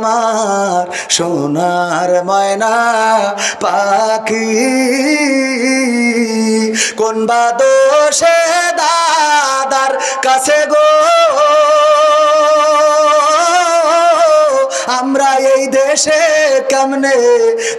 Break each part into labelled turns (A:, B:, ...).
A: আমার সোনার ময়না পাখি, কোন বা দোষে দাদার কাছে গো আমরা এই দেশে কেমনে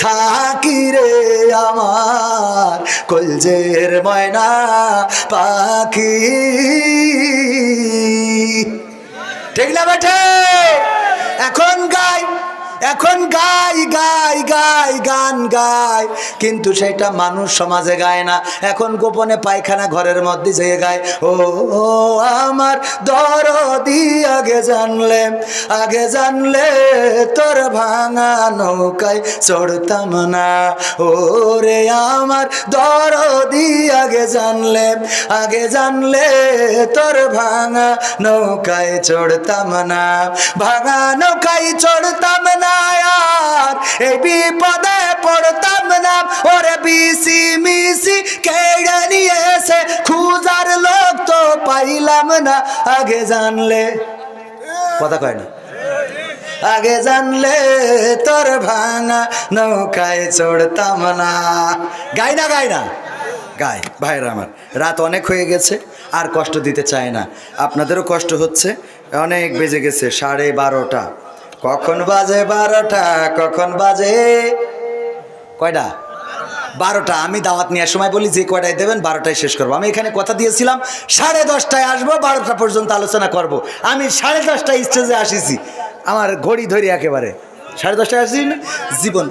A: থাকি রে আমার কলজের ময়না পাখি। ঠিক না বেঠে? এখন গাই গান গায়, কিন্তু সেটা মানুষ সমাজে গায় না। এখন গোপনে পায়খানা ঘরের মধ্যে যেয়ে গায়, ও আমার দরদি আগে জানলে তোর ভাঙা নৌকায় চড়তাম না। ও রে আমার দরদি আগে জানলে তোর ভাঙা নৌকায় চড়তাম না, ভাঙা নৌকায় চড়তাম না, আর এই বিপদে পড়তাম না। ওরে বিসি মিসি কেড়ে নিয়েছে, খুঁজার লোক তো পাইলাম না। আগে জানলে, কথা কয় না, আগে জানলে তোর ভাঙা নৌকায় চড়তাম না। গাই না গাই। ভাইরা আমার, রাত অনেক হয়ে গেছে, আর কষ্ট দিতে চায় না। আপনাদেরও কষ্ট হচ্ছে, অনেক বেজে গেছে 12:30। কখন বাজে 12টা, কখন বাজে কয়টা? 12টা। আমি দাওয়াত নেওয়ার সময় বলি যে কয়টায় দেবেন 12টায় শেষ করবো। আমি এখানে কথা দিয়েছিলাম 10:30টায় আসবো, 12টা পর্যন্ত আলোচনা করব। আমি 10:30টায় স্টেজে আসিছি, আমার ঘড়ি ধরি একেবারে 10:30টায় আসছি না। জীবন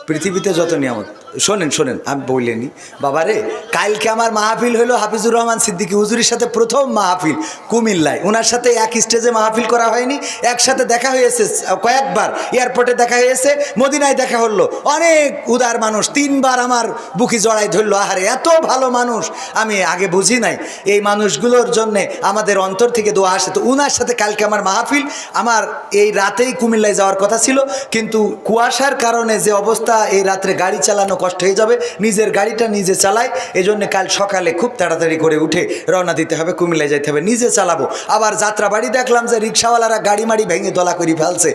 A: পৃথিবীতে যত নিয়ামত, শোনেন আমি বললেনি বাবারে, কালকে আমার মাহফিল হলো হাফিজুর রহমান সিদ্দিকী হুজুরের সাথে, প্রথম মাহফিল কুমিল্লায়। ওনার সাথে এক স্টেজে মাহফিল করা হয়নি, একসাথে দেখা হয়েছে কয়েকবার, এয়ারপোর্টে দেখা হয়েছে, মদিনায় দেখা হলো। অনেক উদার মানুষ, 3বার আমার বুকি জড়াই ধরলো। আহারে, এত ভালো মানুষ আমি আগে বুঝি নাই। এই মানুষগুলোর জন্যে আমাদের অন্তর থেকে দোয়া আসে। তো ওনার সাথে কালকে আমার মাহফিল, আমার এই রাতেই কুমিল্লায় যাওয়ার কথা ছিল, কিন্তু কুয়াশার কারণে যে অবস্থা, এই রাত্রে গাড়ি চালানো কষ্ট হয়ে যাবে, নিজের গাড়িটা নিজে চালাই। এই জন্য কাল সকালে খুব তাড়াতাড়ি করে উঠে রওনা দিতে হবে, কুমিল্লায় যেতে হবে, নিজে চালাবো। আবার যাত্রা বাড়ি দেখলাম যে রিক্সাওয়ালারা গাড়ি মাড়ি ভেঙে দলা করে ফেলছে।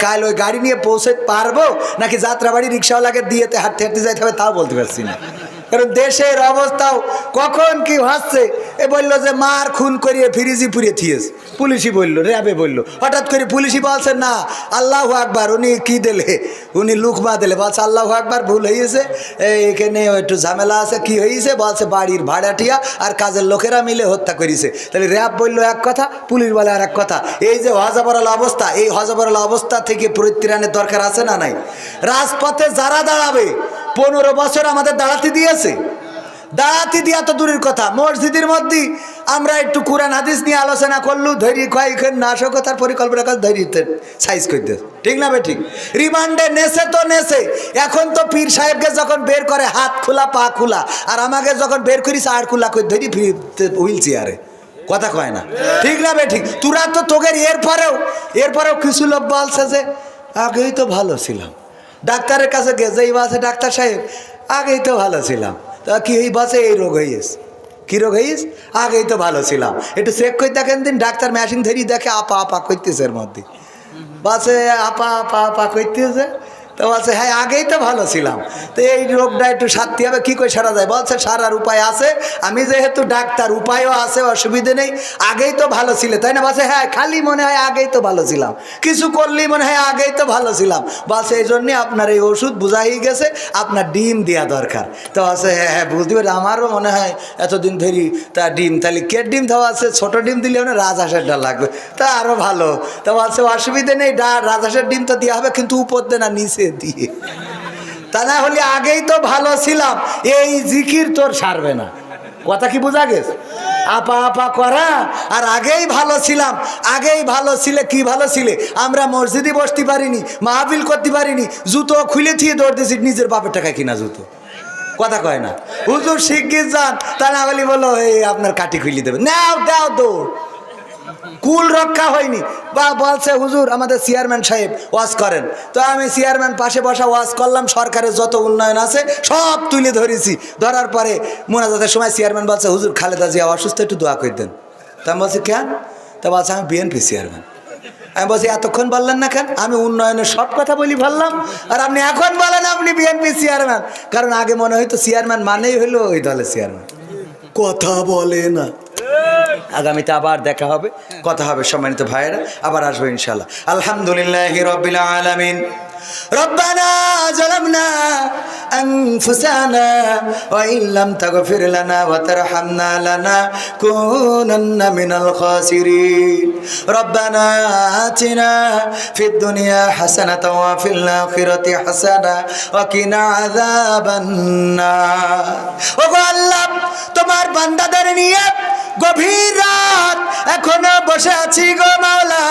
A: কাল ওই গাড়ি নিয়ে পৌঁছে পারবো নাকি যাত্রা বাড়ি রিক্সাওয়ালাকে দিয়ে হাঁটতে যাইতে হবে তাও বলতে পারছি না, কারণ দেশের অবস্থাও কখন কি হচ্ছে। এ বললো যে মার খুন করিয়ে ফ্রিজি পুড়িয়ে থিয়েছে, পুলিশই বললো, র্যাবে বললো। হঠাৎ করে পুলিশই বলছে না আল্লাহু আকবার, উনি কি দিলে, উনি লুকমা দিলে, বলছে আল্লাহু আকবার ভুল হয়েছে, এখানে একটু ঝামেলা আছে। কি হয়েছে? বলছে বাড়ির ভাড়াটিয়া আর কাজের লোকেরা মিলে হত্যা করেছে। তাহলে র্যাব বললো এক কথা, পুলিশ বলে আর এক কথা। এই যে হজাবরাল অবস্থা, এই হজাবরাল অবস্থা থেকে পরিত্রাণের দরকার আছে না নাই? রাজপথে যারা দাঁড়াবে, 15 বছর আমাদের দাঁড়াতে দিয়েছে, দাঁড়াতে দিয়া তো দূরের কথা, মসজিদের মধ্যে আমরা একটু কোরআন হাদিস নিয়ে আলোচনা করলু, ধৈর্য কয়েকজন নাশকতার পরিকল্পনা করে ধৈর্য সাইজ করে দিয়েছে। ঠিক না বে ঠিক? রিমান্ডে নেছে তো নেছে, এখন তো পীর সাহেবকে যখন বের করে হাত খোলা পা খোলা, আর আমাকে যখন বের করিস আর খোলা করে ধরি হুইল চেয়ারে, কথা কয় না। ঠিক না বে ঠিক? তোরা তো তোদের এরপরেও কিছু লোক বলছে যে আগেই তো ভালো ছিলাম, ডাক্তারের কাছে গেছেই বাসে, ডাক্তার সাহেব আগেই তো ভালো ছিলাম। তা কি এই বাসে এই রোগ হয়েছে? কী রোগ হয়েছে? আগেই তো ভালো ছিলাম, একটু চেক করে দেখেন দিন। ডাক্তার মেশিন ধরি দেখে আপা করতেছে, এর মধ্যে বাসে আপা করতেছে। তো বলছে হ্যাঁ আগেই তো ভালো ছিলাম, তো এই রোগটা একটু সারতে হবে, কী করে সারা যায়? বলছে সারার উপায় আছে, আমি যেহেতু ডাক্তার উপায়ও আছে, অসুবিধে নেই। আগেই তো ভালো ছিলে তাই না? বলছে হ্যাঁ, খালি মনে হয় আগেই তো ভালো ছিলাম, কিছু করলেই মনে হয় আগেই তো ভালো ছিলাম। বলছে এই জন্যে আপনার এই ওষুধ বোঝাই গেছে, আপনার ডিম দেওয়া দরকার। তো বলছে হ্যাঁ বুঝতে পারি, আমারও মনে হয় এতদিন ধরি তা ডিম, তাহলে কে ডিম দেওয়া আছে? ছোটো ডিম দিলে মানে রাজহাঁসের ডাল লাগবে, তা আরও ভালো। তো বলছে অসুবিধে নেই, রাজহাঁসের ডিম তো দেওয়া হবে, কিন্তু উপর দে না, নিচে দিয়ে। তা না হলে আগেই তো ভালো ছিলাম, এই জিকির তোর সারবে না। কথা কি বোঝা গেছে? আপা করা আর আগেই ভালো ছিলাম, আগেই ভালো ছিলে। কি ভালো ছিলে? আমরা মসজিদে বসতে পারিনি, মাহফিল করতে পারিনি, জুতো খুলে থিয়ে দৌড় দিয়েছি, নিজের বাপের টাকা কিনা জুতো। কথা কয় না? হুজুর শিগগির যান, তা না হলে বলো এই আপনার কাটি খুলে দেবে, নাও দাও দৌড়। কুল রক্ষা হয়নি। বা বলছে হুজুর আমাদের চেয়ারম্যান সাহেব ওয়াজ করেন, তো আমি চেয়ারম্যান পাশে বসা ওয়াজ করলাম, সরকারের যত উন্নয়ন আছে সব তুলে ধরেছি। ধরার পরে মোনাজাতের সময় চেয়ারম্যান বলছে হুজুর খালেদা জিয়া অসুস্থ, একটু দোয়া করে দেন। তা আমি বলছি কেন? তা বলছে আমি বিএনপি চেয়ারম্যান। আমি বলছি এতক্ষণ বললেন না কেন? আমি উন্নয়নের সব কথা বলি বললাম, আর আপনি এখন বলেন আপনি বিএনপি চেয়ারম্যান। কারণ আগে মনে হয়তো চেয়ারম্যান মানেই হলো ওই দলের চেয়ারম্যান। কথা বলে না। আগামীতে আবার দেখা হবে, কথা হবে। সম্মানিত ভাইয়েরা, আবার আসবো ইনশাআল্লাহ। আলহামদুলিল্লাহি রাব্বিল আলামিন। ربنا ظلمنا أنفسنا وإن لم تغفر لنا وترحمنا لنكونن من الخاسرين ربنا آتنا في الدنيا حسنة وفي الآخرة حسنة وقنا عذاب النار ওগো আল্লাহ, তোমার বান্দাদের নিয়ে গভীর রাত এখনো বসে আছি গো মাওলা।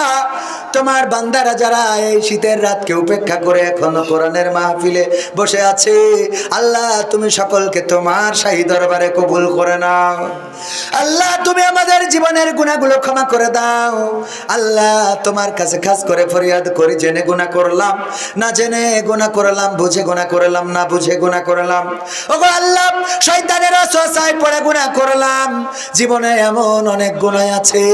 A: তোমার বান্দারা যারা এই শীতের রাতকে উপেক্ষা করে এখনো কোরআনের মাহফিলে বসে আছে, আল্লাহ তুমি সকলকে তোমার শাহী দরবারে কবুল করে নাও। আল্লাহ তুমি আমাদের জীবনের গুনাহগুলো ক্ষমা করে দাও। আল্লাহ তোমার কাছে খাস করে ফরিয়াদ করি, জেনে গুনাহ করলাম, না জেনে গুনাহ করলাম, বুঝে গুনাহ করলাম, না বুঝে গুনাহ করলাম, ওগো আল্লাহ শয়তানের ওয়াসওয়াসায় পড়ে গুনাহ করলাম। জীবনে এমন অনেক গুনাহ আছে,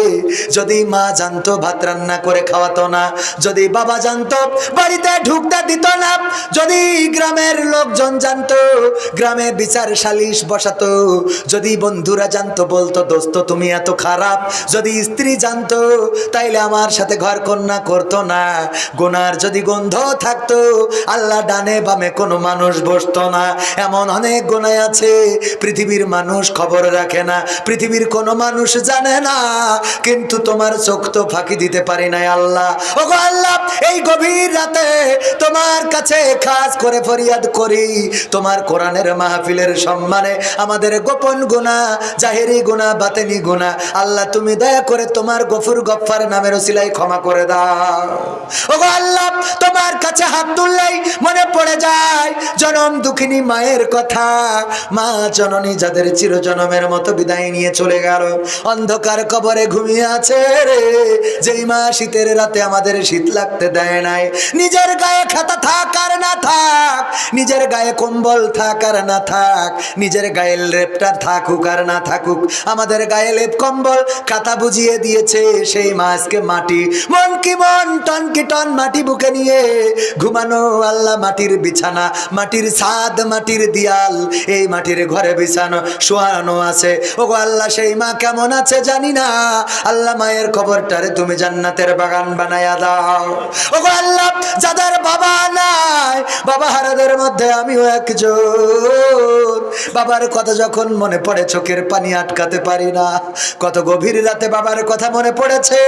A: যদি মা জানতো ভাত রান্না করে খাওয়াতো না, যদি বাবা জানতো বাড়িতে ঢুকতে দিত না, যদি গ্রামের লোকজন জানতো গ্রামে বিচার সালিশ বসাতো, যদি বন্ধুরা জানতো বলতো দোস্ত তুমি এত খারাপ, যদি স্ত্রী জানতো তাইলে আমার সাথে ঘর কন্যা করতো না, গুনার যদি গন্ধ থাকতো আল্লাহ ডানে বামে কোনো মানুষ বসতো না। এমন অনেক গুনাহ আছে পৃথিবীর মানুষ খবর রাখে না, পৃথিবীর কোনো মানুষ জানে না, কিন্তু তোমার চোখ তো ফাঁকি দিতে পারি নাই আল্লাহ। ওগো আল্লাহ, এই গভীর রাতে তোমার কাছে খাস করে ফরিয়াদ করি, তোমার কোরআনের মাহফিলের সম্মানে আমাদের গোপন গুনাহ, জাহেরি গুনাহ, বাতেনি গুনাহ আল্লাহ তুমি দয়া করে তোমার গফুর গফফার নামের ওসিলায় ক্ষমা করে দাও। ওগো আল্লাহ, তোমার কাছে হাত তুললেই মনে পড়ে যায় জনম দুঃখিনী মায়ের কথা, মা জননী যাদের চিরজনমের মতো বিদায় নিয়ে চলে গেল, অন্ধকার কবরে ঘুমিয়ে আছে রে, যেই মা শীতের রাতে আমাদের শীত লাগতে দেয় নাই, নিজের গায়ে খাতা থাক আর না থাক, নিজের গায়ে কম্বল থাক আর না থাক, নিজের গায়ে লেপটা থাকুক আর না থাকুক, আমাদের গায়ে লেপ কম্বল খাতা বুঝিয়ে দিয়েছে সেই মা আজকে মাটি, মন কি মন টন কি টন মাটি বুকে নিয়ে ঘুমানো আল্লাহ, মাটির বিছানা, মাটির ছাদ, মাটির দিয়াল, এই মাটির ঘরে বিছানো শোয়ানো আছে। ওগো আল্লাহ, সেই মা কেমন আছে জানি না, আল্লাহ মায়ের কবরটারে তুমি জান্নাতের বাগান বানায়া দাও। ওগো আল্লাহ, যাদের বাবা নাই, বাবা হারাদের মধ্যে আমিও একজন, বাবার কথা যখন মনে পড়ে চোখের পানি আটকাতে পারি না। কত গভীর রাতে বাবার কথা মনে পড়েছে,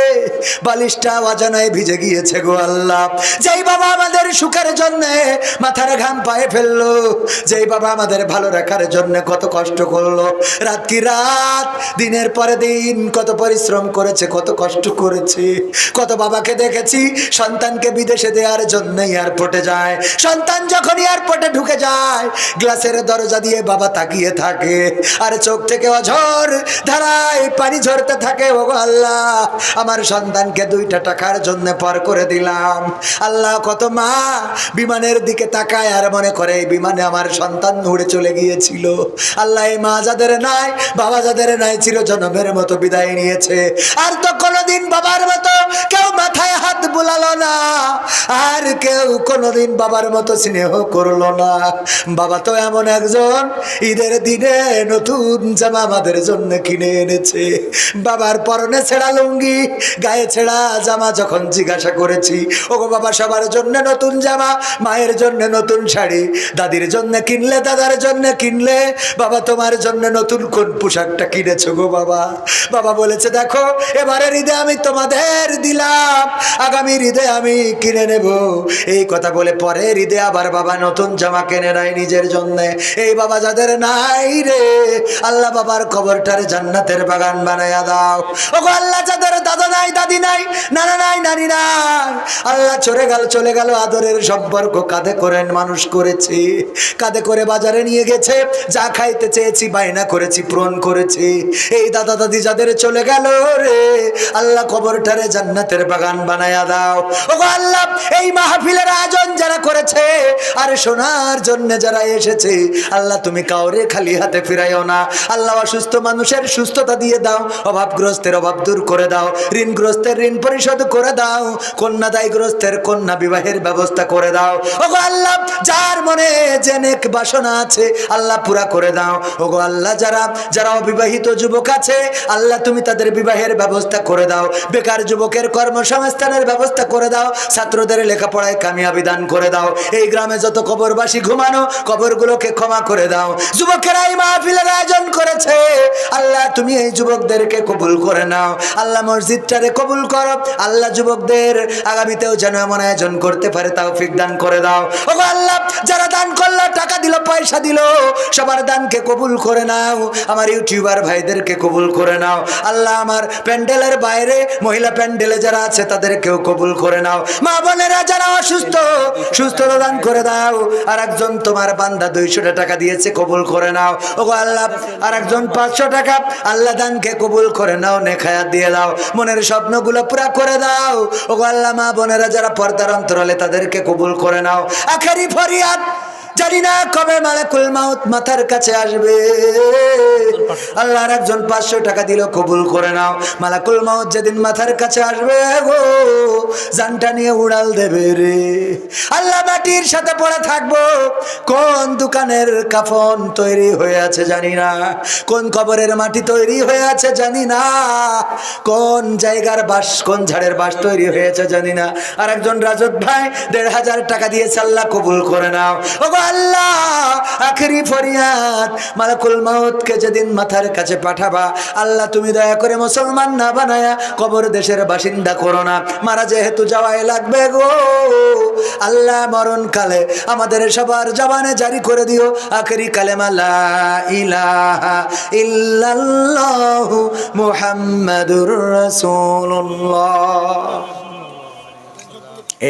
A: বালিশটা অজানায় ভিজে গিয়েছে গো আল্লাহ। যেই বাবা আমাদের সুখের জন্য মাথার ঘাম পায়ে ফেললো, যেই বাবা আমাদের ভালো রাখার জন্য কত কষ্ট করলো, রাত কি রাত, দিনের পরে দিন কত পরিশ্রম করেছে, কত কষ্ট করেছে। কত বাবাকে দেখেছি সন্তানকে বিদেশে দেওয়ার জন্য এয়ারপোর্টে যায়, সন্তান যখন এয়ারপোর্টে ঢুকে যায় গ্লাসের দরজা দিয়ে বাবা তাকিয়ে থাকে, আর চোখ থেকে অঝর ধারায় পানি ঝরতে থাকে। ওগো আল্লাহ, আমার সন্তানকে 2টা টাকার জন্য পার করে দিলাম। আল্লাহ, কত মা বিমানের দিকে তাকায় আর মনে করে এই বিমানে আমার সন্তান উড়ে চলে গিয়েছিল। আল্লাহ, এই মা যাদের নাই, বাবা যাদের নাই, চিরজনমের মতো বিদায় নিয়েছে, আর তো কোনোদিন বাবার মতো কেউ মাথায় হাত বুলালো না, আর কেউ কোনোদিন বাবার মতো স্নেহ করলো না। বাবা তো এমন একজন, ঈদের দিনে নতুন জামা আমাদের জন্য কিনে এনেছে, বাবার পরনে ছেঁড়া লুঙ্গি, গায়ে ছেঁড়া জামা যখন জিজ্ঞাসা করেছি, ওগো বাবা সবার জন্য নতুন জামা, মায়ের জন্য নতুন শাড়ি, দাদির জন্য কিনলে, দাদার জন্য কিনলে, বাবা তোমার জন্য নতুন কোন পোশাকটা কিনেছো গো বাবা? বাবা বলেছে দেখো এবারের ঈদে আমি তোমাদের দিলাম, আগামী ঈদে আমি কিনে নেব। এই কথা বলে পরের ঈদে আবার বাবা নতুন জামা কিনে নেয় নিজের জন্য। এই বাবা যাদের নাই রে আল্লাহ, বাবার কবরটার জান্নাতের বাগান বানায়া দাও। ওগো আল্লাহ, যাদের দাদা নাই, দাদি নাই, নানা নাই, নানি নাই, আল্লাহ চলে গেল আদরের সম্পর্ক, কাঁধে করে মানুষ করেছি, কাঁধে করে বাজারে নিয়ে গেছে, যা খাইতে চেয়েছি বায়না করেছি, পূরণ করেছি। এই দাদা দাদি যাদের চলে গেল রে আল্লাহ, কবরটারে জান্নাতের বাগান বানায়া দাও। ওগো আল্লাহ, এই মাহফিলের আয়োজন যারা যারা করেছে আর শোনার জন্য যারা এসেছে, আল্লাহ তুমি কাউরে খালি হাতে ফিরাইও না। আল্লাহ অসুস্থ মানুষের সুস্থতা দিয়ে দাও, অভাবগ্রস্তের অভাব দূর করে দাও, ঋণগ্রস্তের ঋণ পরিশোধ করে দাও, কন্যাদায়গ্রস্তের কন্যা বিবাহের ব্যবস্থা করে দাও। ওগো আল্লাহ, যার মনে যে নেক বাসনা আছে আল্লাহ পুরা করে দাও। ওগো আল্লাহ, যারা অবিবাহিত যুবক আছে আল্লাহ তুমি তাদের বিবাহের ব্যবস্থা করে দাও, বেকার যুবকের কর্মসংস্থানের ব্যবস্থা করে দাও, ছাত্রদের লেখাপড়ায় কামিয়াবি দান করে দাও। এই গ্রামে যত কবরবাসী ঘুমানো, কবরগুলোকে ক্ষমা করে দাও। যুবকেরা এই মাহফিলের আয়োজন করেছে, আল্লাহ তুমি এই যুবকদেরকে কবুল করে নাও। আল্লাহ মসজিদটারে কবুল করো। আল্লাহ যুবকদের আগামীতেও যেন এমন আয়োজন করতে পারে তৌফিক দান করে দাও। ওগো আল্লাহ, যারা দান করলো, টাকা দিল, পয়সা দিল, সবার দানকে কবুল করে নাও। আমার ইউটিউবার ভাইদেরকে কবুল করে নাও। আল্লাহ আমার প্যান্ডেলের বাইরে মহিলা প্যান্ডেলে যারা আছে তাদেরকেও কবুল করে নাও। মা বোনেরা যারা অসুস্থ, সুস্থতা দান করে দাও। আর একজন তোমার বান্দা 200 টাকা দিয়েছে, কবুল করে নাও। ওগো আল্লাহ, আর একজন 500 টাকা, আল্লাহ দানকে কবুল করে নাও, নেখায়াত দিয়ে দাও, মনের স্বপ্নগুলো পুরা করে দাও। ওগো আল্লাহ, মা বোনেরা যারা পর্দার অন্তরালে তাদেরকে কবুল করে নাও। আখেরি ফরিয়াদ, জানি না কবে মালাকুল মাউত মাথার কাছে আসবে। আল্লাহর একজন 500 টাকা দিল, কবুল করে নাও। মালাকুল মাউত যেদিন মাথার কাছে আসবে গো, জানটা নিয়ে উড়াল দেবে রে। আল্লাহ, মাটির সাথে পড়ে থাকবো। কোন দোকানের কাফন তৈরি হয়ে আছে জানি না, কোন কবরের মাটি তৈরি হয়ে আছে জানি না, কোন জায়গার বাস, কোন ঝাড়ের বাস তৈরি হয়েছে জানি না। আর একজন রাজত ভাই 1500 টাকা দিয়েছে, আল্লাহ কবুল করে নাও। ওগো আল্লাহ, আখেরি ফরিয়াদ, মালাকুল মাউতকে যেদিন মাথার কাছে পাঠাবা, আল্লাহ তুমি দয়া করে মুসলমান না বানায়া কবর দেশের বাসিন্দা করো না। মারা যেহেতু যাওয়াই লাগবে গো আল্লাহ, মরণকালে আমাদের সবার জবানে জারি করে দিও আখেরি কালেমা লা ইলাহা ইল্লাল্লাহু মুহাম্মাদুর রাসূলুল্লাহ।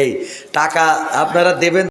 A: এই টাকা আপনারা দেবেন।